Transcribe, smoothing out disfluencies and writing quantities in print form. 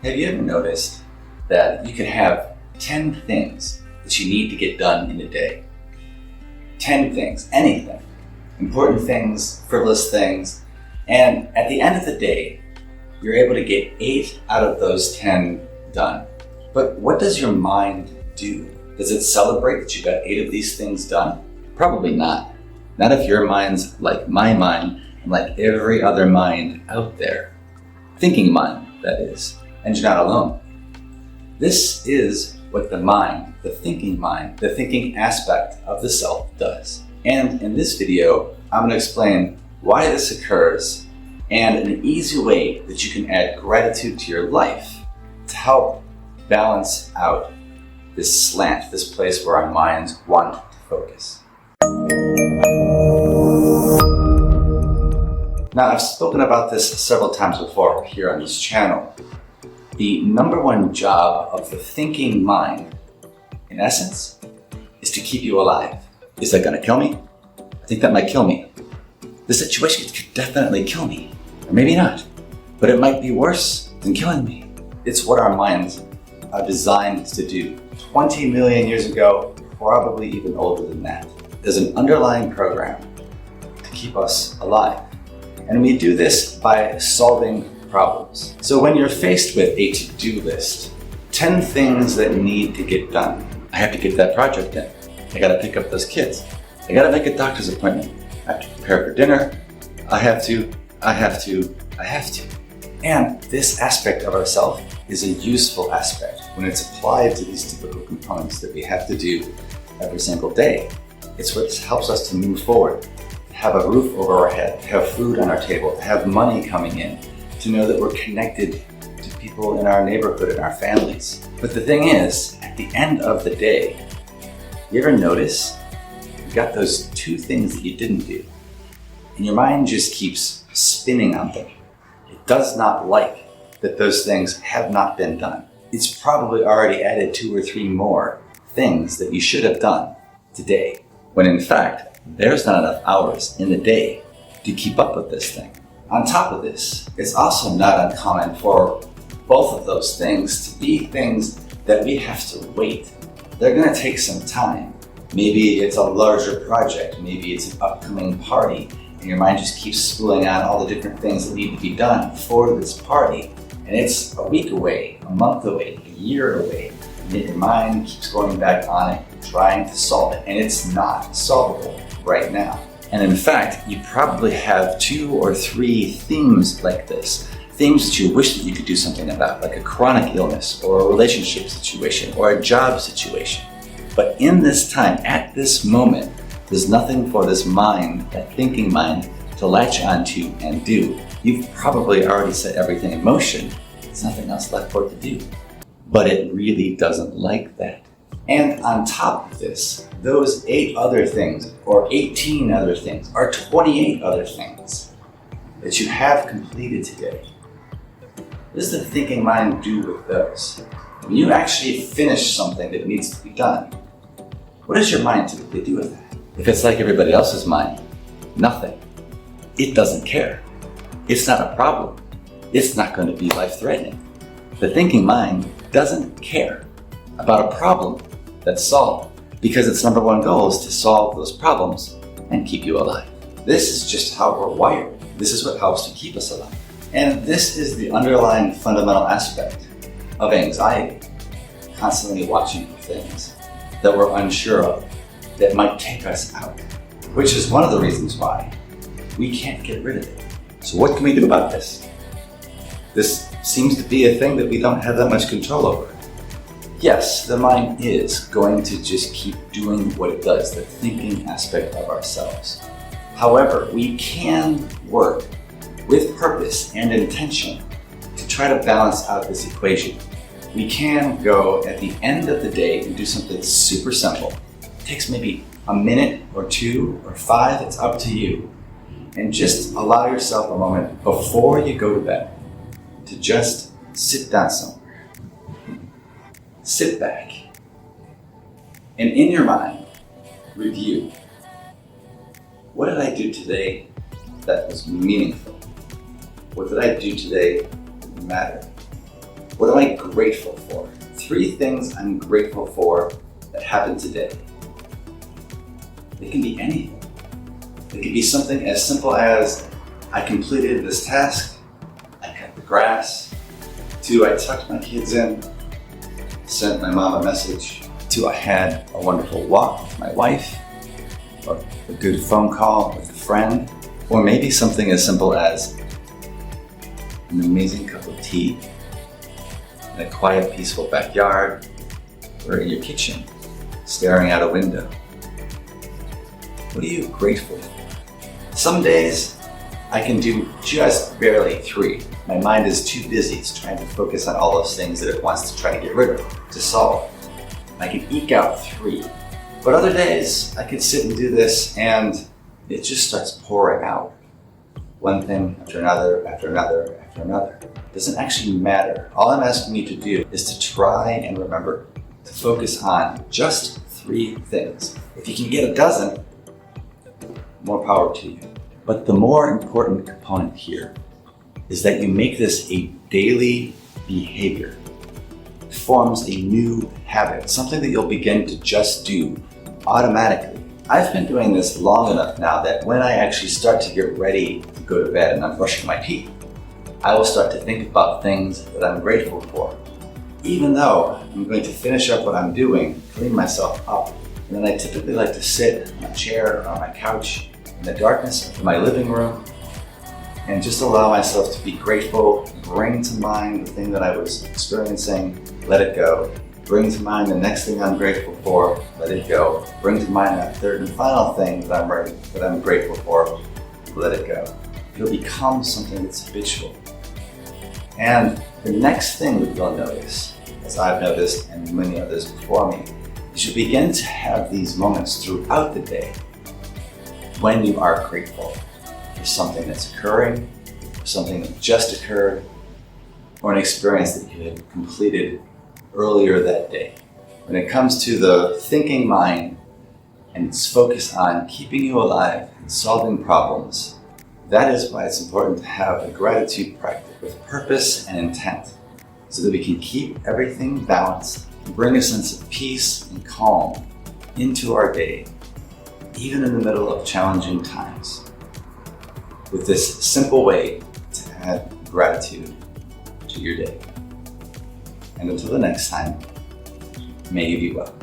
Have you ever noticed that you can have 10 things that you need to get done in a day? 10 things, anything. Important things, frivolous things. And at the end of the day, you're able to get 8 out of those 10 done. But what does your mind do? Does it celebrate that you got 8 of these things done? Probably not. Not if your mind's like my mind and like every other mind out there. Thinking mind, that is. And you're not alone. This is what the mind, the thinking aspect of the self does. And in this video, I'm going to explain why this occurs and an easy way that you can add gratitude to your life to help balance out this slant, this place where our minds want to focus. Now, I've spoken about this several times before here on this channel. The number one job of the thinking mind, in essence, is to keep you alive. Is that going to kill me? I think that might kill me. The situation could definitely kill me. Or maybe not. But it might be worse than killing me. It's what our minds are designed to do. 20 million years ago, probably even older than that. There's an underlying program to keep us alive. And we do this by solving problems. So when you're faced with a to-do list, 10 things that need to get done. I have to get that project in. I gotta pick up those kids. I gotta make a doctor's appointment. I have to prepare for dinner. I have to. And this aspect of ourself is a useful aspect when it's applied to these typical components that we have to do every single day. It's what helps us to move forward, to have a roof over our head, to have food on our table, to have money coming in, to know that we're connected to people in our neighborhood and our families. But the thing is, at the end of the day, you ever notice you got those 2 things that you didn't do, and your mind just keeps spinning on them. It does not like that those things have not been done. It's probably already added 2 or 3 more things that you should have done today, when in fact, there's not enough hours in the day to keep up with this thing. On top of this, it's also not uncommon for both of those things to be things that we have to wait. They're going to take some time. Maybe it's a larger project, maybe it's an upcoming party, and your mind just keeps spooling on all the different things that need to be done for this party. And it's a week away, a month away, a year away, and yet your mind keeps going back on it, trying to solve it, and it's not solvable right now. And in fact, you probably have 2 or 3 themes like this. Themes that you wish that you could do something about, like a chronic illness or a relationship situation or a job situation. But in this time, at this moment, there's nothing for this mind, that thinking mind, to latch onto and do. You've probably already set everything in motion. There's nothing else left for it to do. But it really doesn't like that. And on top of this, those 8 other things, or 18 other things, or 28 other things that you have completed today, what does the thinking mind do with those? When you actually finish something that needs to be done, what does your mind typically do with that? If it's like everybody else's mind, nothing. It doesn't care. It's not a problem. It's not going to be life-threatening. The thinking mind doesn't care about a problem that's solved, because its number one goal is to solve those problems and keep you alive. This is just how we're wired. This is what helps to keep us alive. And this is the underlying fundamental aspect of anxiety, constantly watching for things that we're unsure of, that might take us out, which is one of the reasons why we can't get rid of it. So what can we do about this? This seems to be a thing that we don't have that much control over. Yes, the mind is going to just keep doing what it does, the thinking aspect of ourselves. However, we can work with purpose and intention to try to balance out this equation. We can go at the end of the day and do something super simple. It takes maybe a minute or 2 or 5, it's up to you. And just allow yourself a moment before you go to bed to just sit down somewhere. Sit back, and in your mind, review. What did I do today that was meaningful? What did I do today that mattered? What am I grateful for? 3 things I'm grateful for that happened today. It can be anything. It can be something as simple as I completed this task, I cut the grass, to I tucked my kids in, sent my mom a message, to I had a wonderful walk with my wife, or a good phone call with a friend, or maybe something as simple as an amazing cup of tea in a quiet, peaceful backyard, or in your kitchen, staring out a window. What are you grateful for? Some days I can do just barely 3. My mind is too busy. It's trying to focus on all those things that it wants to try to get rid of, to solve. I can eke out 3. But other days I can sit and do this and it just starts pouring out. One thing after another, after another, after another. It doesn't actually matter. All I'm asking you to do is to try and remember to focus on just 3 things. If you can get a dozen, more power to you. But the more important component here is that you make this a daily behavior. It forms a new habit, something that you'll begin to just do automatically. I've been doing this long enough now that when I actually start to get ready to go to bed and I'm brushing my teeth, I will start to think about things that I'm grateful for. Even though I'm going to finish up what I'm doing, clean myself up, and then I typically like to sit on a chair or on my couch in the darkness of my living room and just allow myself to be grateful, bring to mind the thing that I was experiencing, let it go. Bring to mind the next thing I'm grateful for, let it go. Bring to mind that third and final thing that I'm grateful for, let it go. It'll become something that's habitual. And the next thing that you'll notice, as I've noticed and many others before me, is you begin to have these moments throughout the day when you are grateful for something that's occurring, or something that just occurred, or an experience that you had completed earlier that day. When it comes to the thinking mind and its focus on keeping you alive and solving problems, that is why it's important to have a gratitude practice with purpose and intent, so that we can keep everything balanced and bring a sense of peace and calm into our day, even in the middle of challenging times, with this simple way to add gratitude to your day. And until the next time, may you be well.